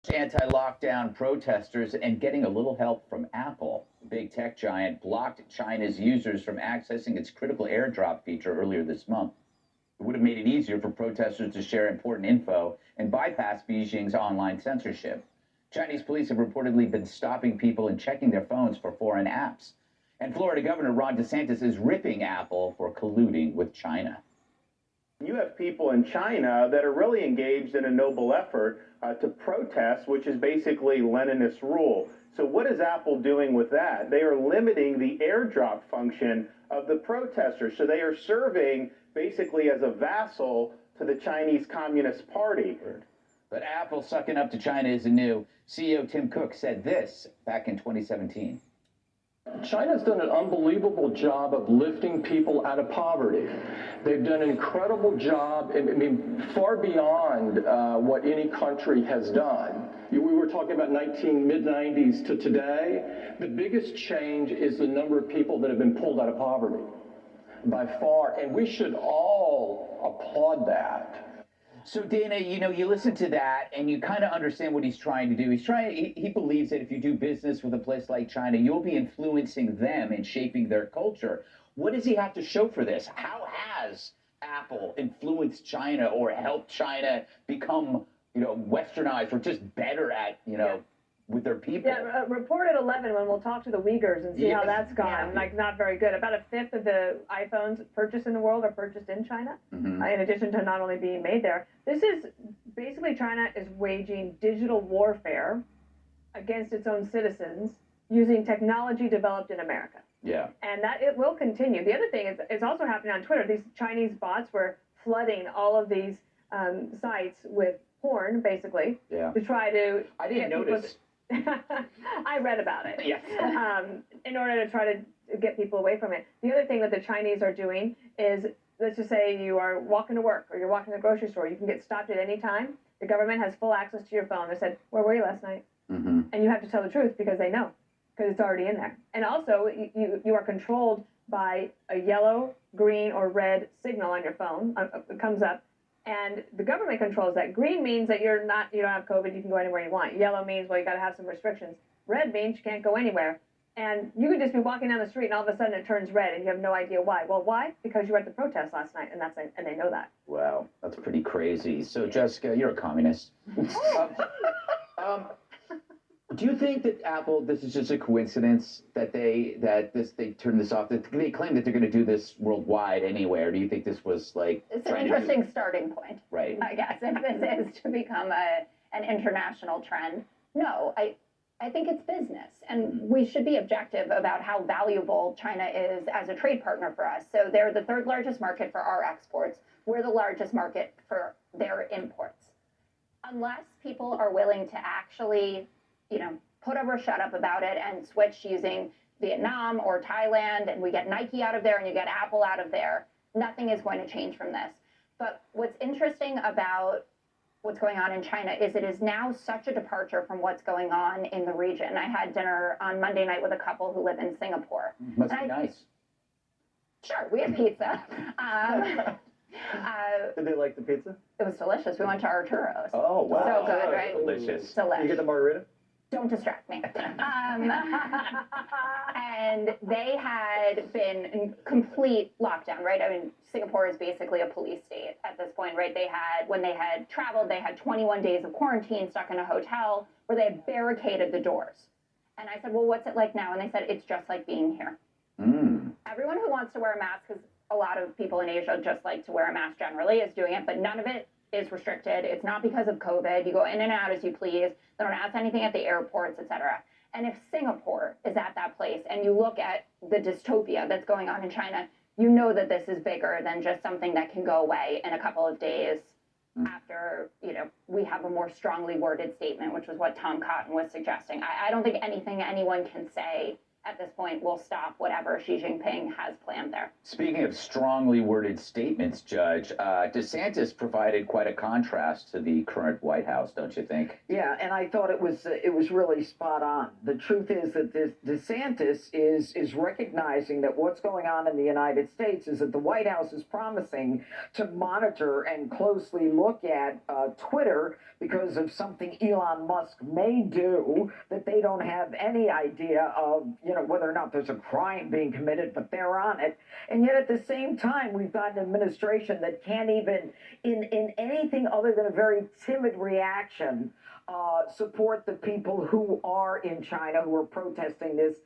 Anti-lockdown protesters and getting a little help from Apple. The big tech giant blocked China's users from accessing its critical airdrop feature earlier this month. It would have made it easier for protesters to share important info and bypass Beijing's online censorship. Chinese police have reportedly been stopping people and checking their phones for foreign apps. And Florida Governor Ron DeSantis is ripping Apple for colluding with China. You have people in China that are really engaged in a noble effort to protest, which is basically Leninist rule. So what is Apple doing with that? They are limiting the airdrop function of the protesters. So they are serving basically as a vassal to the Chinese Communist Party. But Apple sucking up to China isn't new. CEO Tim Cook said this back in 2017. China's done an unbelievable job of lifting people out of poverty. They've done an incredible job, I mean, far beyond what any country has done. We were talking about mid-90s to today. The biggest change is the number of people that have been pulled out of poverty by far, and we should all applaud that. So, Dana, you listen to that and you kind of understand what he's trying to do. He believes that if you do business with a place like China, you'll be influencing them and shaping their culture. What does he have to show for this? How has Apple influenced China or helped China become, westernized or just better at, with their people? Yeah, report at 11 when we'll talk to the Uyghurs and see how that's gone. Yeah. Not very good. About a fifth of the iPhones purchased in the world are purchased in China, in addition to not only being made there. This is basically China is waging digital warfare against its own citizens using technology developed in America. Yeah. And that it will continue. The other thing is it's also happening on Twitter. These Chinese bots were flooding all of these sites with porn, basically, to try to... I didn't notice. I read about it. Yes. In order to try to get people away from it. The other thing that the Chinese are doing is, let's just say you are walking to work or you're walking to the grocery store. You can get stopped at any time. The government has full access to your phone. They said, where were you last night? And you have to tell the truth because they know, because it's already in there. And also, you are controlled by a yellow, green, or red signal on your phone. It comes up. And the government controls that. Green means that you don't have COVID, you can go anywhere you want. Yellow means, well, you got to have some restrictions. Red means you can't go anywhere. And you could just be walking down the street and all of a sudden it turns red and you have no idea why. Well, why? Because you were at the protest last night and they know that. Wow, that's pretty crazy. So, Jessica, you're a communist. Do you think that Apple, this is just a coincidence that they turned this off? They claim that they're going to do this worldwide anyway, or do you think this was like... It's an interesting starting point, right? I guess, if this is to become an international trend. No, I think it's business, and we should be objective about how valuable China is as a trade partner for us. So they're the third largest market for our exports. We're the largest market for their imports. Unless people are willing to actually... put up or shut up about it and switch using Vietnam or Thailand, and we get Nike out of there and you get Apple out of there, nothing is going to change from this. But what's interesting about what's going on in China is it is now such a departure from what's going on in the region. I had dinner on Monday night with a couple who live in Singapore. Must be nice. Sure, we had pizza. Did they like the pizza? It was delicious. We went to Arturo's. Oh, wow. So good, right? Delicious. Delicious. You get the margarita? Don't distract me. And they had been in complete lockdown, right? I mean, Singapore is basically a police state at this point, right? When they had traveled, they had 21 days of quarantine, stuck in a hotel where they had barricaded the doors. And I said, well, what's it like now? And they said, it's just like being here. Everyone who wants to wear a mask, because a lot of people in Asia just like to wear a mask generally, is doing it, but none of it is restricted. It's not because of COVID. You go in and out as you please. They don't ask anything at the airports, etc. And if Singapore is at that place and you look at the dystopia that's going on in China, you know that this is bigger than just something that can go away in a couple of days after, we have a more strongly worded statement, which was what Tom Cotton was suggesting. I don't think anything anyone can say at this point will stop whatever Xi Jinping has planned there. Speaking of strongly worded statements, Judge, DeSantis provided quite a contrast to the current White House, don't you think? Yeah, and I thought it was really spot on. The truth is that DeSantis is recognizing that what's going on in the United States is that the White House is promising to monitor and closely look at Twitter because of something Elon Musk may do that they don't have any idea of, whether or not there's a crime being committed, but they're on it. And yet at the same time, we've got an administration that can't even, in anything other than a very timid reaction, support the people who are in China, who are protesting this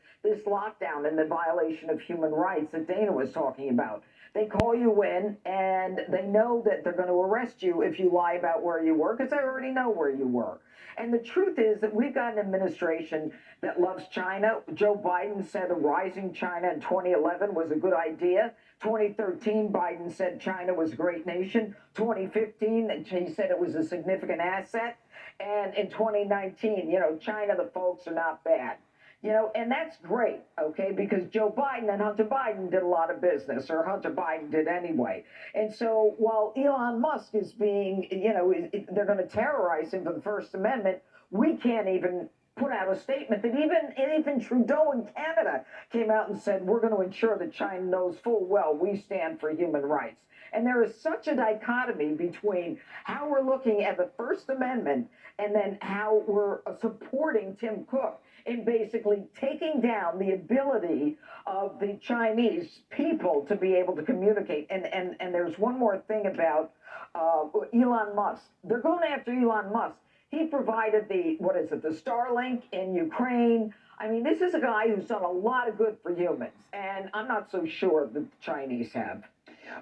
lockdown and the violation of human rights that Dana was talking about. They call you in, and they know that they're going to arrest you if you lie about where you were, because they already know where you were. And the truth is that we've got an administration that loves China. Joe Biden said a rising China in 2011 was a good idea. 2013, Biden said China was a great nation. 2015, he said it was a significant asset. And in 2019, China, the folks are not bad. And that's great, okay, because Joe Biden and Hunter Biden did a lot of business, or Hunter Biden did anyway. And so while Elon Musk is being, they're going to terrorize him for the First Amendment, we can't even put out a statement that even Trudeau in Canada came out and said, we're going to ensure that China knows full well we stand for human rights. And there is such a dichotomy between how we're looking at the First Amendment and then how we're supporting Tim Cook in basically taking down the ability of the Chinese people to be able to communicate. And there's one more thing about Elon Musk. They're going after Elon Musk. He provided the Starlink in Ukraine. I mean, this is a guy who's done a lot of good for humans, and I'm not so sure that the Chinese have.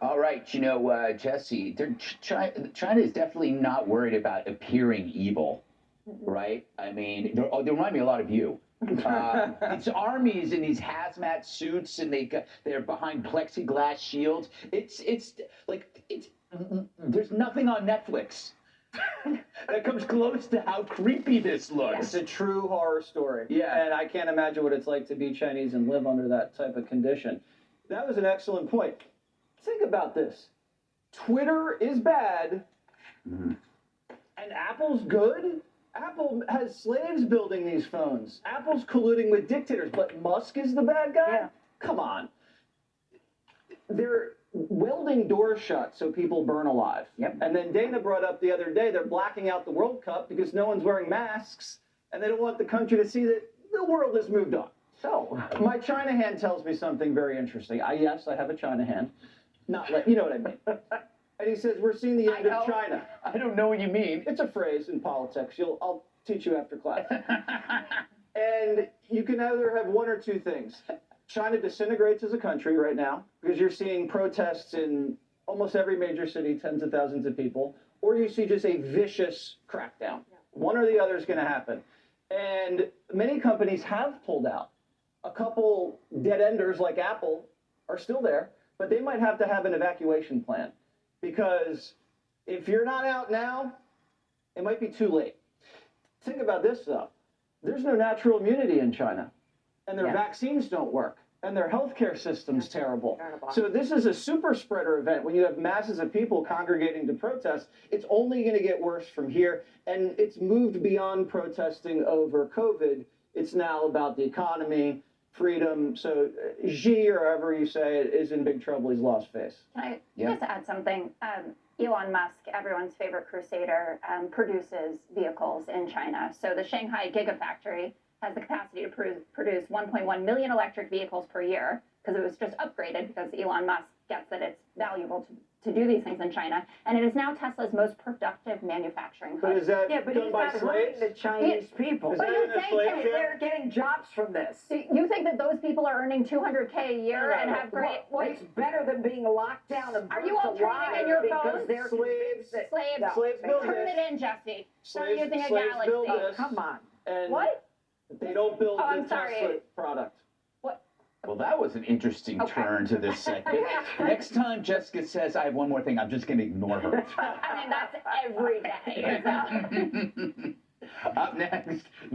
All right, Jesse, China is definitely not worried about appearing evil, right? I mean, they remind me a lot of you. It's armies in these hazmat suits, and they're behind plexiglass shields. There's nothing on Netflix that comes close to how creepy this looks. It's a true horror story. Yeah. And I can't imagine what it's like to be Chinese and live under that type of condition. That was an excellent point. Think about this. Twitter is bad, and Apple's good. Apple has slaves building these phones. Apple's colluding with dictators, but Musk is the bad guy? Yeah. Come on. They're welding doors shut so people burn alive. Yep. And then Dana brought up the other day, they're blacking out the World Cup because no one's wearing masks, and they don't want the country to see that the world has moved on. So, my China hand tells me something very interesting. Yes, I have a China hand. Not like, you know what I mean. And he says, we're seeing the end of China. I don't know what you mean. It's a phrase in politics. I'll teach you after class. And you can either have one or two things. China disintegrates as a country right now because you're seeing protests in almost every major city, tens of thousands of people, or you see just a vicious crackdown. One or the other is going to happen. And many companies have pulled out. A couple dead enders like Apple are still there, but they might have to have an evacuation plan because if you're not out now, it might be too late. Think about this, though. There's no natural immunity in China, and their vaccines don't work, and their healthcare system's terrible. So this is a super spreader event. When you have masses of people congregating to protest, it's only going to get worse from here, and it's moved beyond protesting over COVID. It's now about the economy, freedom. So Xi, or however you say it, is in big trouble. He's lost face. Can I just add something? Elon Musk, everyone's favorite crusader, produces vehicles in China. So the Shanghai Gigafactory has the capacity to produce 1.1 million electric vehicles per year because it was just upgraded because Elon Musk gets that it's valuable to do these things in China. And it is now Tesla's most productive manufacturing hub. But is that Yeah, but done he's by not slaves? hurting the Chinese people. Is that in a slave ship? They're getting jobs from this. So you think that those people are earning $200K a year and have great... It's better than being locked down and Are you all burnt trading alive in your because phones? they're Slaves. convinced that- Slaves. No, Slaves build Turn this. it in, Jesse. Start Slaves- using a slaves build galaxy. this. Come on. And What? they don't build Oh, the I'm sorry. Tesla product. What? Well, that was an interesting turn to this segment. Next time Jessica says, I have one more thing, I'm just going to ignore her. I mean, that's every day. So. Up next.